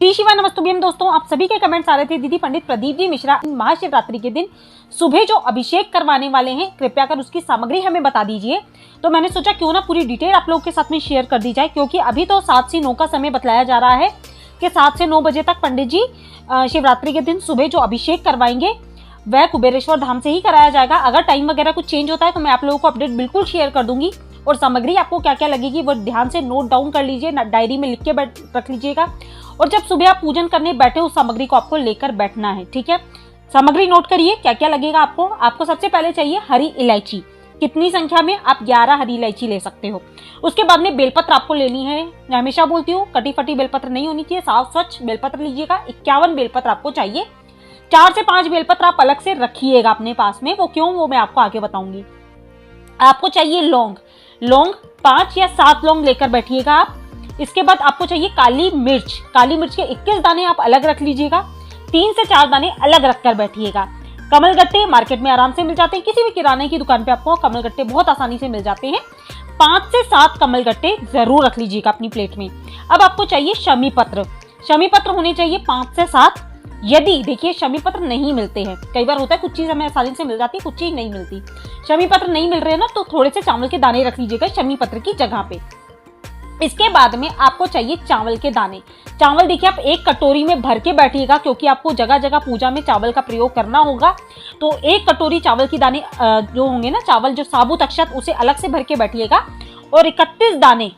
श्री शिवा नमस्तुभ्यम। दोस्तों, आप सभी के कमेंट्स आ रहे थे दीदी पंडित प्रदीप जी मिश्रा महाशिवरात्रि के दिन सुबह जो अभिषेक करवाने वाले हैं कृपया कर उसकी सामग्री हमें बता दीजिए। तो मैंने सोचा क्यों ना पूरी डिटेल आप लोगों के साथ में शेयर कर दी जाए, क्योंकि अभी तो 7 से 9 का समय बतलाया जा रहा है कि 7 से 9 बजे तक पंडित जी शिवरात्रि के दिन सुबह जो अभिषेक करवाएंगे वह कुबेरेश्वर धाम से ही कराया जाएगा। अगर टाइम वगैरह कुछ चेंज होता है तो मैं आप लोगों को अपडेट बिल्कुल शेयर कर दूंगी। और सामग्री आपको क्या क्या लगेगी वो ध्यान से नोट डाउन कर लीजिए, डायरी में लिख के रख लीजिएगा। और जब सुबह आप पूजन करने बैठे उस सामग्री को आपको लेकर बैठना है, ठीक है। सामग्री नोट करिए क्या क्या लगेगा आपको सबसे पहले चाहिए हरी इलायची। कितनी संख्या में? आप 11 हरी इलायची ले सकते हो। उसके बाद में बेलपत्र आपको लेनी है। मैं हमेशा बोलती हूँ कटी फटी बेलपत्र नहीं होनी चाहिए, साफ स्वच्छ बेलपत्र लीजिएगा। 51 बेलपत्र आपको चाहिए। 4 से 5 बेलपत्र आप अलग से रखिएगा अपने पास में। वो क्यों, वो मैं आपको आगे बताऊंगी। आपको चाहिए लौंग 5 या 7 लौंग लेकर बैठिएगा आप। इसके बाद आपको चाहिए काली मिर्च के 21 दाने आप अलग रख लीजिएगा। 3 से 4 दाने अलग रखकर बैठिएगा। कमलगट्टे मार्केट में आराम से मिल जाते हैं, किसी भी किराने की दुकान पे आपको कमलगट्टे बहुत आसानी से मिल जाते हैं। 5 से 7 कमलगट्टे जरूर रख लीजिएगा अपनी प्लेट में। अब आपको चाहिए शमी पत्र होने चाहिए 5 से 7। यदि देखिए शमी पत्र नहीं मिलते हैं, कई बार होता है कुछ चीज हमें आसानी से मिल जाती है, कुछ चीज नहीं मिलती। शमी पत्र नहीं मिल रहे हैं ना, तो थोड़े से चावल के दाने रख लीजिएगा शमी पत्र की जगह पे। इसके बाद में आपको चाहिए चावल के दाने। चावल देखिए आप 1 कटोरी में भर के बैठिएगा, क्योंकि आपको जगह जगह पूजा में चावल का प्रयोग करना होगा। तो 1 कटोरी चावल के दाने जो होंगे ना, चावल जो साबुत अक्षत, उसे अलग से भर के बैठिएगा। और 31 दाने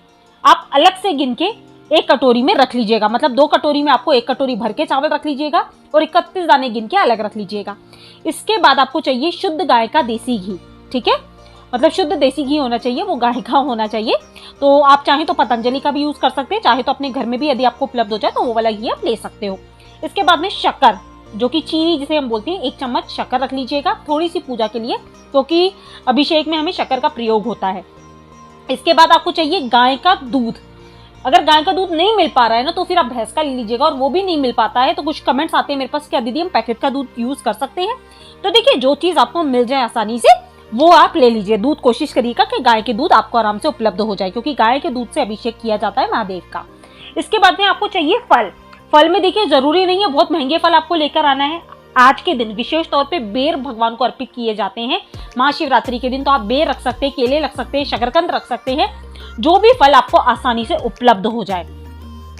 आप अलग से गिन के 1 कटोरी में रख लीजिएगा। मतलब 2 कटोरी में आपको 1 कटोरी भर के चावल रख लीजिएगा और 31 दाने गिन के अलग रख लीजिएगा। इसके बाद आपको चाहिए शुद्ध गाय का देसी घी, ठीक है। मतलब शुद्ध देसी घी होना चाहिए, वो गाय का होना चाहिए। तो आप चाहें तो पतंजलि का भी यूज कर सकते हैं, चाहे तो अपने घर में भी यदि आपको उपलब्ध हो जाए तो वो वाला घी आप ले सकते हो। इसके बाद में शक्कर, जो कि चीनी जिसे हम बोलते हैं, 1 चम्मच शक्कर रख लीजिएगा थोड़ी सी पूजा के लिए, क्योंकि अभिषेक में हमें शक्कर का प्रयोग होता है। इसके बाद आपको चाहिए गाय का दूध। अगर गाय का दूध नहीं मिल पा रहा है ना, तो फिर आप भैंस का ले लीजिएगा। और वो भी नहीं मिल पाता है तो कुछ कमेंट्स आते हैं मेरे पास, क्या दीदी हम पैकेट का दूध यूज कर सकते हैं? तो देखिए जो चीज आपको मिल जाए आसानी से वो आप ले लीजिए। दूध कोशिश करिएगा कि गाय के दूध आपको आराम से उपलब्ध हो जाए, क्योंकि गाय के दूध से अभिषेक किया जाता है महादेव का। इसके बाद में आपको चाहिए फल में देखिए जरूरी नहीं है बहुत महंगे फल आपको लेकर आना है। आज के दिन विशेष तौर पे बेर भगवान को अर्पित किए जाते हैं महाशिवरात्रि के दिन। तो आप बेर रख सकते हैं, केले रख सकते हैं, शकरकंद रख सकते हैं, जो भी फल आपको आसानी से उपलब्ध हो जाए।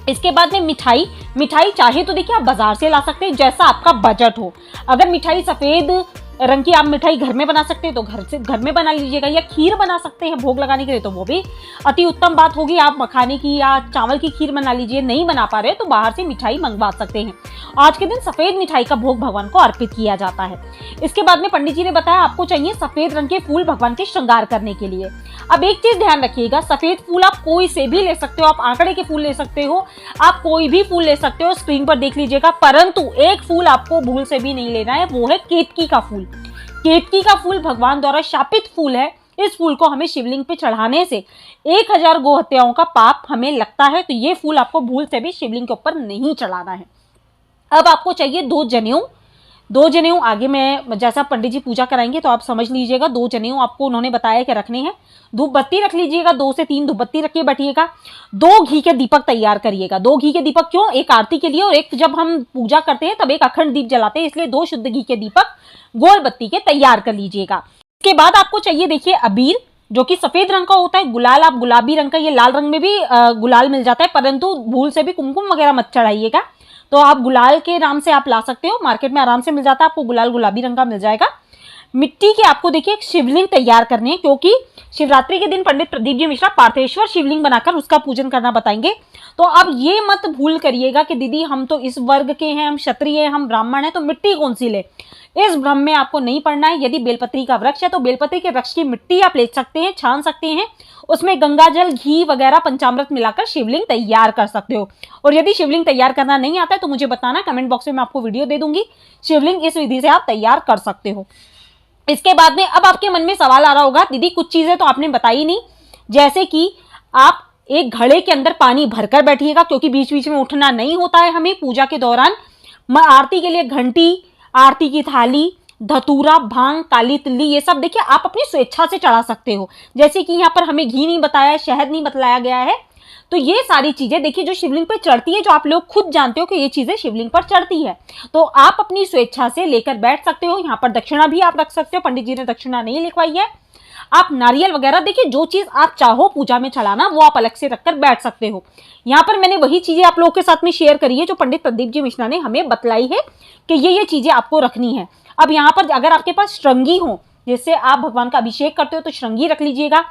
इसके बाद में मिठाई चाहे तो देखिए आप बाजार से ला सकते हैं, जैसा आपका बजट हो। अगर मिठाई सफेद रंग की आप मिठाई घर में बना सकते हैं तो घर में बना लीजिएगा, या खीर बना सकते हैं भोग लगाने के लिए, तो वो भी अति उत्तम बात होगी। आप मखाने की या चावल की खीर बना लीजिए। नहीं बना पा रहे तो बाहर से मिठाई मंगवा सकते हैं। आज के दिन सफेद मिठाई का भोग भगवान को अर्पित किया जाता है। इसके बाद में पंडित जी ने बताया आपको चाहिए सफेद रंग के फूल भगवान के श्रृंगार करने के लिए। अब एक चीज ध्यान रखिएगा, सफेद फूल आप कोई से भी ले सकते हो, आप आंकड़े के फूल ले सकते हो, आप कोई भी फूल ले सकते हो, स्क्रीन पर देख लीजिएगा। परंतु एक फूल आपको भूल से भी नहीं लेना है, वो है केतकी का फूल। केतकी का फूल भगवान द्वारा शापित फूल है। इस फूल को हमें शिवलिंग पे चढ़ाने से 1000 गो हत्याओं का पाप हमें लगता है। तो ये फूल आपको भूल से भी शिवलिंग के ऊपर नहीं चढ़ाना है। अब आपको चाहिए 2 जनेऊ। आगे मैं जैसा पंडित जी पूजा कराएंगे तो आप समझ लीजिएगा। 2 जनेऊ आपको उन्होंने बताया कि रखने हैं। धूप बत्ती रख लीजिएगा, 2 से 3 धूप बत्ती रख के बैठिएगा। 2 घी के दीपक तैयार करिएगा। 2 घी के दीपक क्यों? एक आरती के लिए और एक जब हम पूजा करते हैं तब एक अखंड दीप जलाते हैं, इसलिए 2 शुद्ध घी के दीपक गोल बत्ती के तैयार कर लीजिएगा। इसके बाद आपको चाहिए देखिए अबीर, जो कि सफेद रंग का होता है। गुलाल आप गुलाबी रंग का, ये लाल रंग में भी गुलाल मिल जाता है, परंतु भूल से भी कुमकुम वगैरह मत चढ़ाइएगा। तो आप गुलाल के नाम से आप ला सकते हो, मार्केट में आराम से मिल जाता है आपको, गुलाल गुलाबी रंग का मिल जाएगा। मिट्टी के आपको देखिए एक शिवलिंग तैयार करने हैं, क्योंकि शिवरात्रि के दिन पंडित प्रदीप जी मिश्रा पार्थेश्वर शिवलिंग बनाकर उसका पूजन करना बताएंगे। तो अब ये मत भूल करिएगा कि दीदी हम तो इस वर्ग के हैं, हम क्षत्रिय हैं, हम ब्राह्मण हैं, तो मिट्टी कौन सी ले, इस भ्रम में आपको नहीं पड़ना है। यदि बेलपत्री का वृक्ष है तो बेलपत्री के वृक्ष की मिट्टी आप ले सकते हैं, छान सकते हैं, उसमें गंगा जल, घी वगैरह पंचामृत मिलाकर शिवलिंग तैयार कर सकते हो। और यदि शिवलिंग तैयार करना नहीं आता है तो मुझे बताना, कमेंट बॉक्स में मैं आपको वीडियो दे दूंगी। शिवलिंग इस विधि से आप तैयार कर सकते हो। इसके बाद में अब आपके मन में सवाल आ रहा होगा, दीदी कुछ चीजें तो आपने बताई नहीं, जैसे कि आप एक घड़े के अंदर पानी भरकर बैठिएगा, क्योंकि बीच बीच में उठना नहीं होता है हमें पूजा के दौरान। आरती के लिए घंटी, आरती की थाली, धतूरा, भांग, काली तिल्ली, ये सब देखिए आप अपनी स्वेच्छा से चढ़ा सकते हो। जैसे कि यहाँ पर हमें घी नहीं बताया, शहद नहीं बतलाया गया है, तो ये सारी चीजें देखिए जो शिवलिंग पर चढ़ती है, जो आप लोग खुद जानते हो कि ये चीजें शिवलिंग पर चढ़ती है, तो आप अपनी स्वेच्छा से लेकर बैठ सकते हो। यहाँ पर दक्षिणा भी आप रख सकते हो, पंडित जी ने दक्षिणा नहीं लिखवाई है। आप नारियल वगैरह देखिए जो चीज आप चाहो पूजा में चढ़ाना वो आप अलग से रखकर बैठ सकते हो। यहाँ पर मैंने वही चीजें आप लोगों के साथ में शेयर करी है जो पंडित प्रदीप जी मिश्रा ने हमें बतलाई है कि ये चीजें आपको रखनी है। अब यहाँ पर अगर आपके पास श्रृंगी हो, जैसे आप भगवान का अभिषेक करते हो तो श्रृंगी रख लीजिएगा,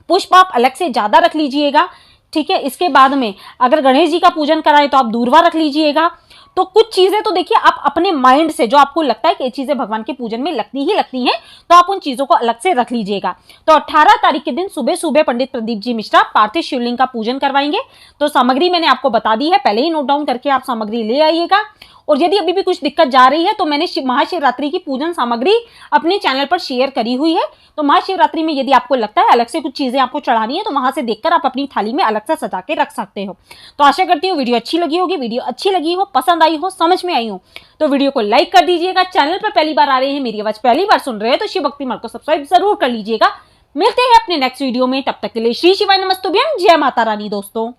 पुष्प आप अलग से ज्यादा रख लीजिएगा, ठीक है। इसके बाद में अगर गणेश जी का पूजन कराए तो आप दूर्वा रख लीजिएगा। तो कुछ चीजें तो देखिए आप अपने माइंड से जो आपको लगता है कि ये चीजें भगवान के पूजन में लगती ही हैं, तो आप उन चीजों को अलग से रख लीजिएगा। तो 18 तारीख के दिन सुबह सुबह पंडित प्रदीप जी मिश्रा पार्थिव शिवलिंग का पूजन करवाएंगे। तो सामग्री मैंने आपको बता दी है, पहले ही नोट डाउन करके आप सामग्री ले आइएगा। और यदि अभी भी कुछ दिक्कत जा रही है तो मैंने महाशिवरात्रि की पूजन सामग्री अपने चैनल पर शेयर करी हुई है। तो महाशिवरात्रि में यदि आपको लगता है अलग से कुछ चीजें आपको चढ़ानी है तो वहां से देखकर आप अपनी थाली में अलग से सजा के रख सकते हो। तो आशा करती हूँ वीडियो अच्छी लगी होगी। वीडियो अच्छी लगी हो, पसंद आई हो, समझ में आई हो तो वीडियो को लाइक कर दीजिएगा। चैनल पर पहली बार आ रहे हैं, मेरी आवाज पहली बार सुन रहे हैं तो शिव भक्ति मार्ग को सब्सक्राइब जरूर कर लीजिएगा। मिलते हैं अपने नेक्स्ट वीडियो में, तब तक के लिए श्री शिवाय नमस्तुभ्यम। जय माता रानी दोस्तों।